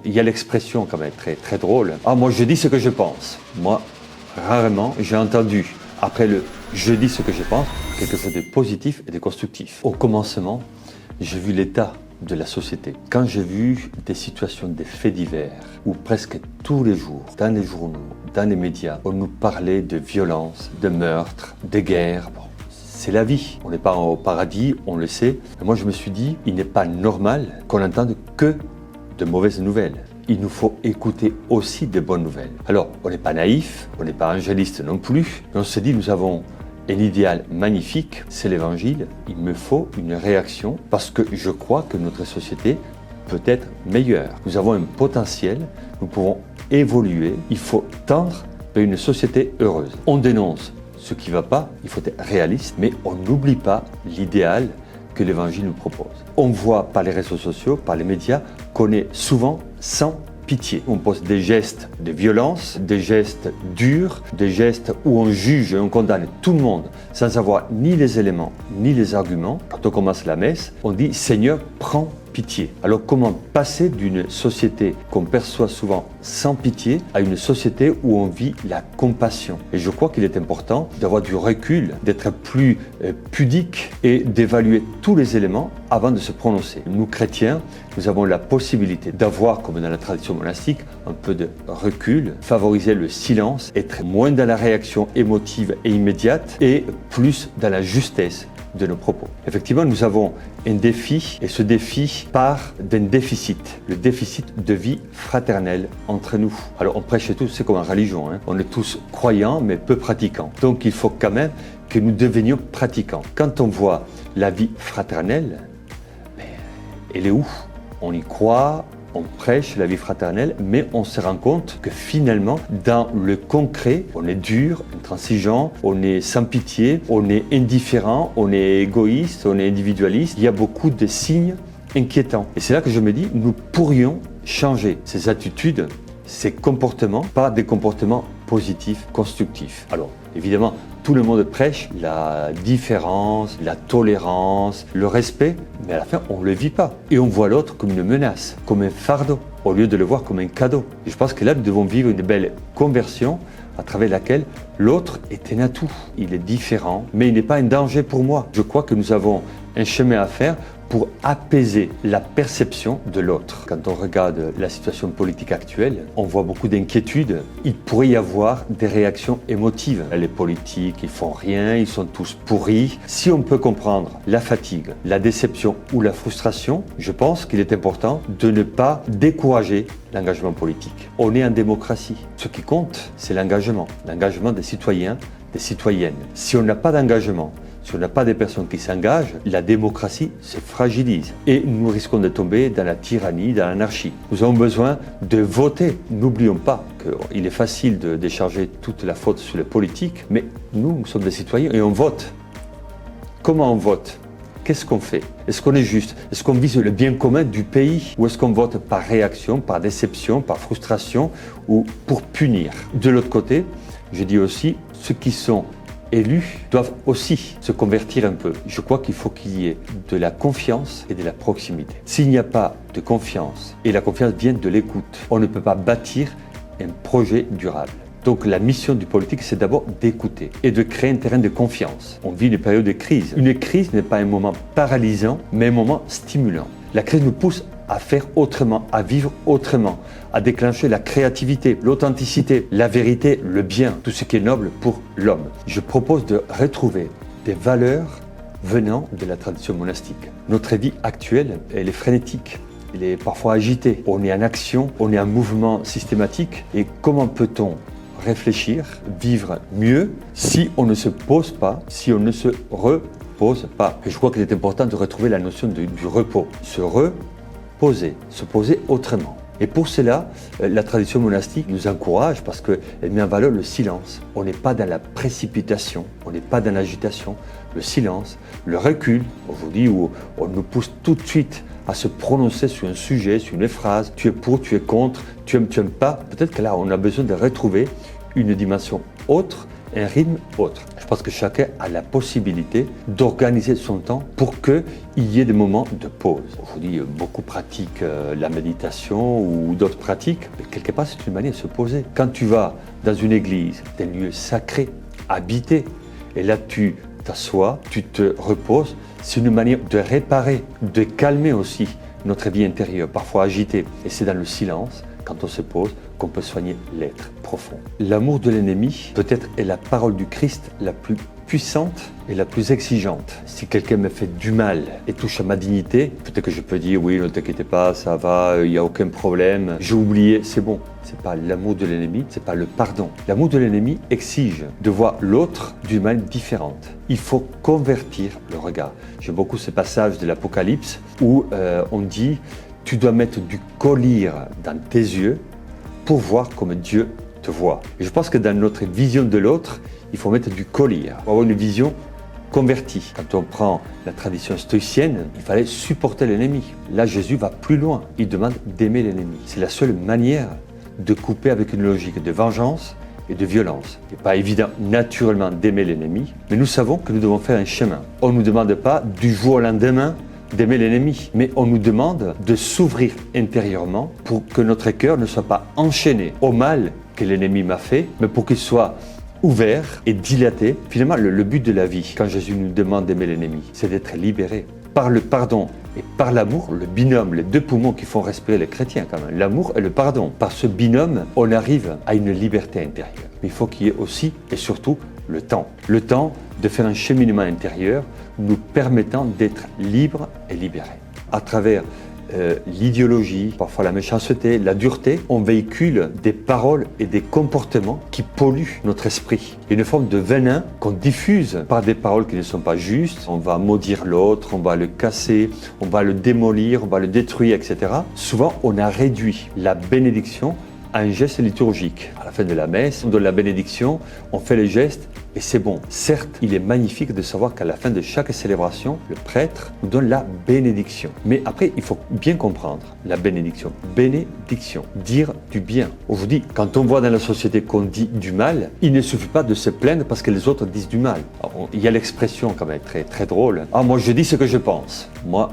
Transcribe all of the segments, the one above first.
Il y a l'expression quand même très, très drôle. « Ah, moi je dis ce que je pense ». Moi, rarement, j'ai entendu, après le « je dis ce que je pense », quelque chose de positif et de constructif. Au commencement, j'ai vu l'état de la société. Quand j'ai vu des situations, des faits divers, où presque tous les jours, dans les journaux, dans les médias, on nous parlait de violence, de meurtres, de guerres. Bon, c'est la vie. On n'est pas au paradis, on le sait. Mais moi, je me suis dit, il n'est pas normal qu'on n'entende que de mauvaises nouvelles. Il nous faut écouter aussi de bonnes nouvelles. Alors, on n'est pas naïf, on n'est pas angéliste non plus, mais on se dit, nous avons un idéal magnifique, c'est l'évangile. Il me faut une réaction parce que je crois que notre société peut être meilleure. Nous avons un potentiel, nous pouvons évoluer. Il faut tendre vers une société heureuse. On dénonce ce qui ne va pas, il faut être réaliste, mais on n'oublie pas l'idéal que l'évangile nous propose. On voit par les réseaux sociaux, par les médias, qu'on est souvent sans pitié. On pose des gestes de violence, des gestes durs, des gestes où on juge et on condamne tout le monde sans avoir ni les éléments ni les arguments. Quand on commence la messe, on dit « Seigneur, prends pitié ». Alors comment passer d'une société qu'on perçoit souvent sans pitié à une société où on vit la compassion? Et je crois qu'il est important d'avoir du recul, d'être plus pudique et d'évaluer tous les éléments avant de se prononcer. Nous chrétiens, nous avons la possibilité d'avoir, comme dans la tradition monastique, un peu de recul, favoriser le silence, être moins dans la réaction émotive et immédiate et plus dans la justesse de nos propos. Effectivement, nous avons un défi et ce défi part d'un déficit, le déficit de vie fraternelle entre nous. Alors on prêche tous, c'est comme en religion, hein. On est tous croyants mais peu pratiquants. Donc il faut quand même que nous devenions pratiquants. Quand on voit la vie fraternelle, elle est où? On y croit, on prêche la vie fraternelle, mais on se rend compte que finalement, dans le concret, on est dur, intransigeant, on est sans pitié, on est indifférent, on est égoïste, on est individualiste. Il y a beaucoup de signes inquiétants. Et c'est là que je me dis, nous pourrions changer ces attitudes, ces comportements, par des comportements positifs, constructifs. Alors, évidemment, tout le monde prêche la différence, la tolérance, le respect, mais à la fin, on ne le vit pas. Et on voit l'autre comme une menace, comme un fardeau, au lieu de le voir comme un cadeau. Et je pense que là, nous devons vivre une belle conversion à travers laquelle l'autre est un atout. Il est différent, mais il n'est pas un danger pour moi. Je crois que nous avons un chemin à faire pour apaiser la perception de l'autre. Quand on regarde la situation politique actuelle, on voit beaucoup d'inquiétudes. Il pourrait y avoir des réactions émotives. Les politiques, ils font rien, ils sont tous pourris. Si on peut comprendre la fatigue, la déception ou la frustration, je pense qu'il est important de ne pas décourager l'engagement politique. On est en démocratie. Ce qui compte, c'est l'engagement des citoyens, des citoyennes. Si on n'a pas d'engagement, si on n'a pas des personnes qui s'engagent, la démocratie se fragilise et nous risquons de tomber dans la tyrannie, dans l'anarchie. Nous avons besoin de voter. N'oublions pas qu'il est facile de décharger toute la faute sur les politiques, mais nous sommes des citoyens et on vote. Comment on vote? Qu'est-ce qu'on fait? Est-ce qu'on est juste? Est-ce qu'on vise le bien commun du pays? Ou est-ce qu'on vote par réaction, par déception, par frustration ou pour punir? De l'autre côté, je dis aussi, ceux qui sont élus doivent aussi se convertir un peu. Je crois qu'il faut qu'il y ait de la confiance et de la proximité. S'il n'y a pas de confiance, et la confiance vient de l'écoute, on ne peut pas bâtir un projet durable. Donc la mission du politique, c'est d'abord d'écouter et de créer un terrain de confiance. On vit une période de crise. Une crise n'est pas un moment paralysant, mais un moment stimulant. La crise nous pousse à faire autrement, à vivre autrement, à déclencher la créativité, l'authenticité, la vérité, le bien, tout ce qui est noble pour l'homme. Je propose de retrouver des valeurs venant de la tradition monastique. Notre vie actuelle, elle est frénétique, elle est parfois agitée. On est en action, on est en mouvement systématique. Et comment peut-on réfléchir, vivre mieux si on ne se pose pas, si on ne se repose pas? Et je crois qu'il est important de retrouver la notion du repos. Se poser autrement. Et pour cela, la tradition monastique nous encourage parce qu'elle met en valeur le silence. On n'est pas dans la précipitation, on n'est pas dans l'agitation. Le silence, le recul, aujourd'hui où on nous pousse tout de suite à se prononcer sur un sujet, sur une phrase, tu es pour, tu es contre, tu aimes pas. Peut-être que là, on a besoin de retrouver une dimension autre un rythme autre. Je pense que chacun a la possibilité d'organiser son temps pour qu'il y ait des moments de pause. Aujourd'hui, beaucoup pratiquent la méditation ou d'autres pratiques, mais quelque part, c'est une manière de se poser. Quand tu vas dans une église, des lieux sacrés, habités, et là tu t'assois, tu te reposes, c'est une manière de réparer, de calmer aussi notre vie intérieure, parfois agitée. Et c'est dans le silence, quand on se pose, qu'on peut soigner l'être profond. L'amour de l'ennemi, peut-être, est la parole du Christ la plus puissante et la plus exigeante. Si quelqu'un me fait du mal et touche à ma dignité, peut-être que je peux dire oui, ne t'inquiète pas, ça va, il n'y a aucun problème, j'ai oublié, c'est bon. C'est pas l'amour de l'ennemi, c'est pas le pardon. L'amour de l'ennemi exige de voir l'autre d'une manière différente. Il faut convertir le regard. J'aime beaucoup ce passage de l'Apocalypse où on dit tu dois mettre du collyre dans tes yeux pour voir comme Dieu te voit. Et je pense que dans notre vision de l'autre, il faut mettre du collyre pour avoir une vision convertie. Quand on prend la tradition stoïcienne, il fallait supporter l'ennemi. Là, Jésus va plus loin. Il demande d'aimer l'ennemi. C'est la seule manière de couper avec une logique de vengeance et de violence. Il n'est pas évident naturellement d'aimer l'ennemi, mais nous savons que nous devons faire un chemin. On ne nous demande pas du jour au lendemain d'aimer l'ennemi, mais on nous demande de s'ouvrir intérieurement pour que notre cœur ne soit pas enchaîné au mal que l'ennemi m'a fait, mais pour qu'il soit ouvert et dilaté. Finalement, le but de la vie, quand Jésus nous demande d'aimer l'ennemi, c'est d'être libéré par le pardon et par l'amour, le binôme, les deux poumons qui font respirer les chrétiens quand même, l'amour et le pardon. Par ce binôme, on arrive à une liberté intérieure. Mais il faut qu'il y ait aussi et surtout le temps de faire un cheminement intérieur nous permettant d'être libres et libérés. À travers l'idéologie, parfois la méchanceté, la dureté, on véhicule des paroles et des comportements qui polluent notre esprit. Il y a une forme de venin qu'on diffuse par des paroles qui ne sont pas justes. On va maudire l'autre, on va le casser, on va le démolir, on va le détruire, etc. Souvent, on a réduit la bénédiction à un geste liturgique. À la fin de la messe, on donne la bénédiction, on fait les gestes et c'est bon. Certes, il est magnifique de savoir qu'à la fin de chaque célébration, le prêtre nous donne la bénédiction. Mais après, il faut bien comprendre la bénédiction. Bénédiction, dire du bien. Aujourd'hui, quand on voit dans la société qu'on dit du mal, il ne suffit pas de se plaindre parce que les autres disent du mal. Alors, il y a l'expression quand même très, très drôle. Ah, moi je dis ce que je pense. Moi,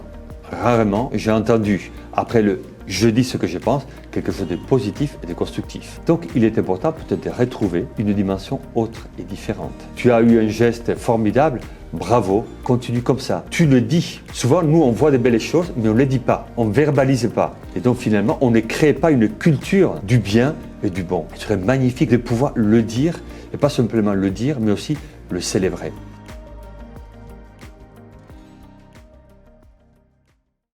rarement, j'ai entendu après le je dis ce que je pense, quelque chose de positif et de constructif. Donc il est important peut-être de retrouver une dimension autre et différente. Tu as eu un geste formidable, bravo, continue comme ça. Tu le dis. Souvent, nous, on voit des belles choses, mais on ne les dit pas, on ne verbalise pas. Et donc finalement, on ne crée pas une culture du bien et du bon. Il serait magnifique de pouvoir le dire, et pas simplement le dire, mais aussi le célébrer.